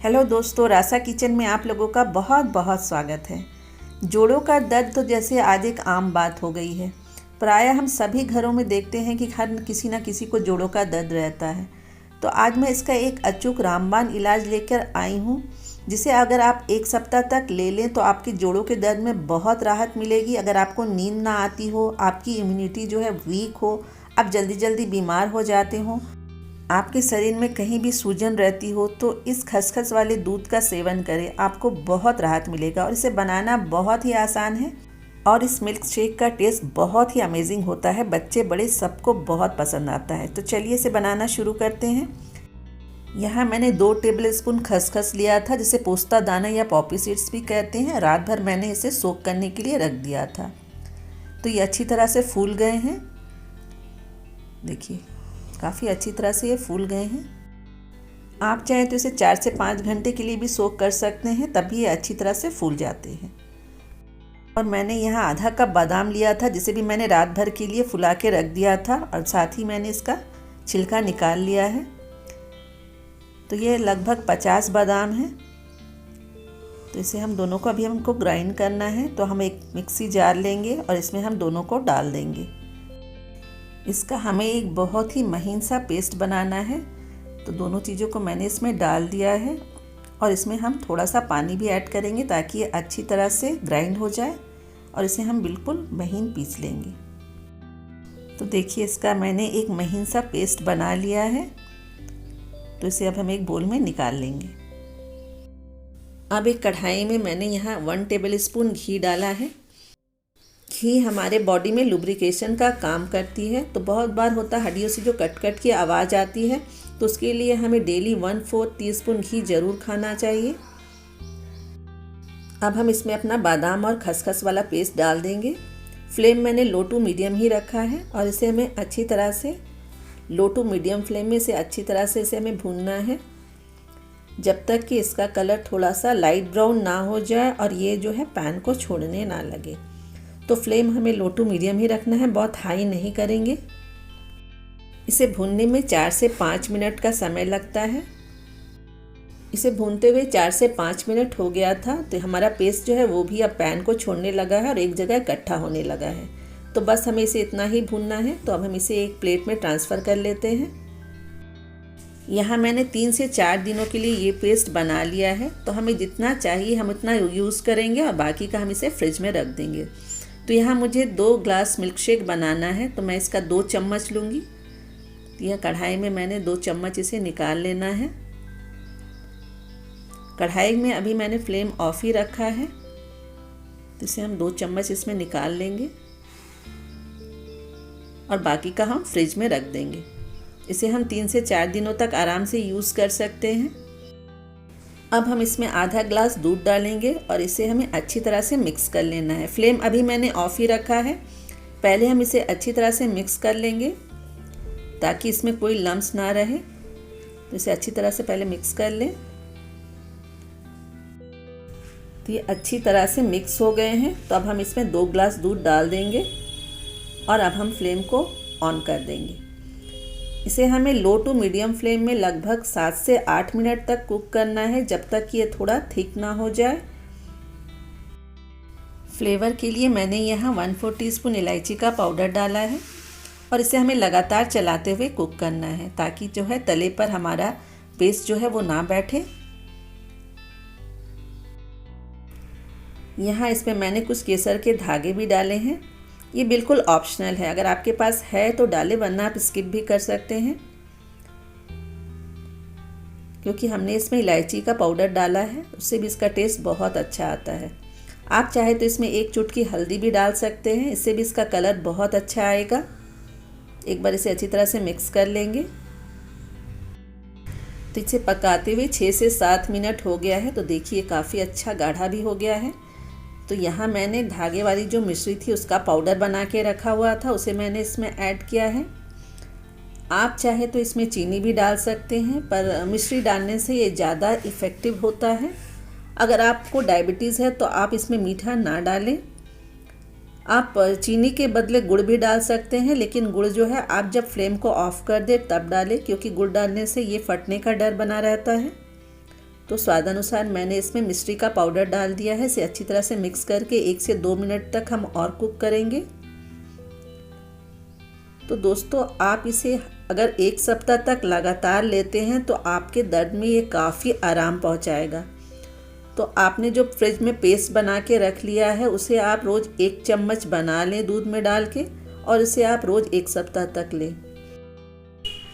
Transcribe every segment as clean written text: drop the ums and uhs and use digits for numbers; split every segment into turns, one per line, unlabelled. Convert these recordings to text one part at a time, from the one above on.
Hello दोस्तों, रासा kitchen में आप लोगों का बहुत बहुत स्वागत है। जोड़ों का दर्द तो जैसे आज एक आम बात हो गई है। प्रायः हम सभी घरों में देखते हैं कि हर किसी न किसी को जोड़ों का दर्द रहता है। तो आज मैं इसका एक अचूक रामबाण इलाज लेकर आई हूँ, जिसे अगर आप एक सप्ताह तक ले लें तो आपके जोड़ों के दर्द में बहुत राहत मिलेगी। अगर आपको नींद ना आती हो, आपकी इम्यूनिटी जो है वीक हो, आप जल्दी जल्दी बीमार हो जाते हो, आपके शरीर में कहीं भी सूजन रहती हो, तो इस खसखस वाले दूध का सेवन करें, आपको बहुत राहत मिलेगा। और इसे बनाना बहुत ही आसान है और इस मिल्क शेक का टेस्ट बहुत ही अमेजिंग होता है। बच्चे बड़े सबको बहुत पसंद आता है। तो चलिए इसे बनाना शुरू करते हैं। यहाँ मैंने 2 टेबलस्पून खसखस लिया था, जिसे पोस्ता दाना या पॉपी सीड्स भी कहते हैं। रात भर मैंने इसे सोक करने के लिए रख दिया था। तो ये अच्छी तरह से फूल गए हैं। देखिए, काफ़ी अच्छी तरह से ये फूल गए हैं। आप चाहें तो इसे 4 से 5 घंटे के लिए भी सोक कर सकते हैं, तभी ये अच्छी तरह से फूल जाते हैं। और मैंने यहाँ आधा कप बादाम लिया था, जिसे भी मैंने रात भर के लिए फुला के रख दिया था, और साथ ही मैंने इसका छिलका निकाल लिया है। तो ये लगभग 50 बादाम हैं। तो इसे हम दोनों को अभी हमको ग्राइंड करना है। तो हम एक मिक्सी जार लेंगे और इसमें हम दोनों को डाल देंगे। इसका हमें एक बहुत ही महीन सा पेस्ट बनाना है। तो दोनों चीज़ों को मैंने इसमें डाल दिया है और इसमें हम थोड़ा सा पानी भी ऐड करेंगे ताकि ये अच्छी तरह से ग्राइंड हो जाए और इसे हम बिल्कुल महीन पीस लेंगे। तो देखिए, इसका मैंने एक महीन सा पेस्ट बना लिया है। तो इसे अब हम एक बोल में निकाल लेंगे। अब एक कढ़ाई में मैंने यहाँ 1 टेबलस्पून घी डाला है। घी हमारे बॉडी में लुब्रिकेशन का काम करती है। तो बहुत बार होता है हड्डियों से जो कट कट की आवाज़ आती है, तो उसके लिए हमें डेली 1/4 टीस्पून घी ज़रूर खाना चाहिए। अब हम इसमें अपना बादाम और खसखस वाला पेस्ट डाल देंगे। फ्लेम मैंने लो टू मीडियम ही रखा है और इसे हमें अच्छी तरह से लो टू मीडियम फ्लेम में इसे अच्छी तरह से इसे हमें भूनना है, जब तक कि इसका कलर थोड़ा सा लाइट ब्राउन ना हो जाए और ये जो है पैन को छोड़ने ना लगे। तो फ्लेम हमें लो टू मीडियम ही रखना है, बहुत हाई नहीं करेंगे। इसे भूनने में 4 से 5 मिनट का समय लगता है। इसे भूनते हुए 4 से 5 मिनट हो गया था। तो हमारा पेस्ट जो है वो भी अब पैन को छोड़ने लगा है और एक जगह इकट्ठा होने लगा है। तो बस हमें इसे इतना ही भूनना है। तो अब हम इसे एक प्लेट में ट्रांसफ़र कर लेते हैं। यहाँ मैंने 3 से 4 दिनों के लिए ये पेस्ट बना लिया है। तो हमें जितना चाहिए हम उतना यूज़ करेंगे और बाकी का हम इसे फ्रिज में रख देंगे। तो यहाँ मुझे 2 ग्लास मिल्क शेक बनाना है। तो मैं इसका 2 चम्मच लूँगी। यह कढ़ाई में मैंने 2 चम्मच इसे निकाल लेना है। कढ़ाई में अभी मैंने फ्लेम ऑफ ही रखा है। तो इसे हम 2 चम्मच इसमें निकाल लेंगे और बाकी का हम फ्रिज में रख देंगे। इसे हम 3 से 4 दिनों तक आराम से यूज़ कर सकते हैं। अब हम इसमें आधा ग्लास दूध डालेंगे और इसे हमें अच्छी तरह से मिक्स कर लेना है। फ्लेम अभी मैंने ऑफ ही रखा है। पहले हम इसे अच्छी तरह से मिक्स कर लेंगे ताकि इसमें कोई लम्स ना रहे। तो इसे अच्छी तरह से पहले मिक्स कर लें। तो ये अच्छी तरह से मिक्स हो गए हैं। तो अब हम इसमें 2 ग्लास दूध डाल देंगे और अब हम फ्लेम को ऑन कर देंगे। इसे हमें लो टू मीडियम फ्लेम में लगभग 7 से 8 मिनट तक कुक करना है, जब तक कि ये थोड़ा थिक ना हो जाए। फ्लेवर के लिए मैंने यहाँ 1/4 टीस्पून इलायची का पाउडर डाला है और इसे हमें लगातार चलाते हुए कुक करना है ताकि जो है तले पर हमारा पेस्ट जो है वो ना बैठे। यहाँ इसमें मैंने कुछ केसर के धागे भी डाले हैं। ये बिल्कुल ऑप्शनल है, अगर आपके पास है तो डालें, वरना आप स्किप भी कर सकते हैं, क्योंकि हमने इसमें इलायची का पाउडर डाला है, उससे भी इसका टेस्ट बहुत अच्छा आता है। आप चाहे तो इसमें 1 चुटकी हल्दी भी डाल सकते हैं, इससे भी इसका कलर बहुत अच्छा आएगा। एक बार इसे अच्छी तरह से मिक्स कर लेंगे। तो इसे पकाते हुए 6 से 7 मिनट हो गया है। तो देखिए, काफ़ी अच्छा गाढ़ा भी हो गया है। तो यहाँ मैंने धागे वाली जो मिश्री थी उसका पाउडर बना के रखा हुआ था, उसे मैंने इसमें ऐड किया है। आप चाहे तो इसमें चीनी भी डाल सकते हैं, पर मिश्री डालने से ये ज़्यादा इफ़ेक्टिव होता है। अगर आपको डायबिटीज़ है तो आप इसमें मीठा ना डालें। आप चीनी के बदले गुड़ भी डाल सकते हैं, लेकिन गुड़ जो है आप जब फ्लेम को ऑफ़ कर दें तब डालें, क्योंकि गुड़ डालने से ये फटने का डर बना रहता है। तो स्वादानुसार मैंने इसमें मिश्री का पाउडर डाल दिया है। इसे अच्छी तरह से मिक्स करके 1 से 2 मिनट तक हम और कुक करेंगे। तो दोस्तों आप इसे अगर 1 सप्ताह तक लगातार लेते हैं तो आपके दर्द में ये काफ़ी आराम पहुंचाएगा। तो आपने जो फ्रिज में पेस्ट बना के रख लिया है उसे आप रोज़ 1 चम्मच बना लें दूध में डाल के, और इसे आप रोज़ 1 सप्ताह तक लें।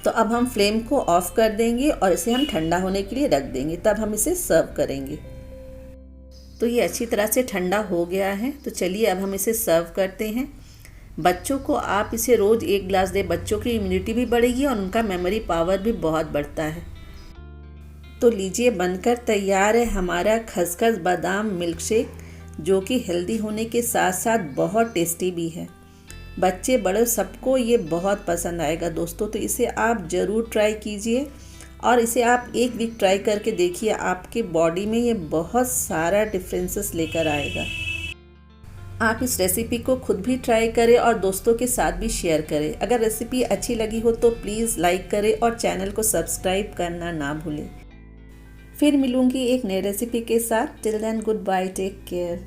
तो अब हम फ्लेम को ऑफ कर देंगे और इसे हम ठंडा होने के लिए रख देंगे, तब हम इसे सर्व करेंगे। तो ये अच्छी तरह से ठंडा हो गया है। तो चलिए अब हम इसे सर्व करते हैं। बच्चों को आप इसे रोज़ 1 गिलास दें, बच्चों की इम्यूनिटी भी बढ़ेगी और उनका मेमोरी पावर भी बहुत बढ़ता है। तो लीजिए बनकर तैयार है हमारा खसखस बादाम मिल्क शेक, जो कि हेल्दी होने के साथ साथ बहुत टेस्टी भी है। बच्चे बड़े सबको ये बहुत पसंद आएगा दोस्तों। तो इसे आप ज़रूर ट्राई कीजिए और इसे आप 1 वीक ट्राई करके देखिए, आपके बॉडी में ये बहुत सारा डिफरेंसेस लेकर आएगा। आप इस रेसिपी को खुद भी ट्राई करें और दोस्तों के साथ भी शेयर करें। अगर रेसिपी अच्छी लगी हो तो प्लीज़ लाइक करें और चैनल को सब्सक्राइब करना ना भूलें। फिर मिलूँगी एक नई रेसिपी के साथ। Till then good bye, take care.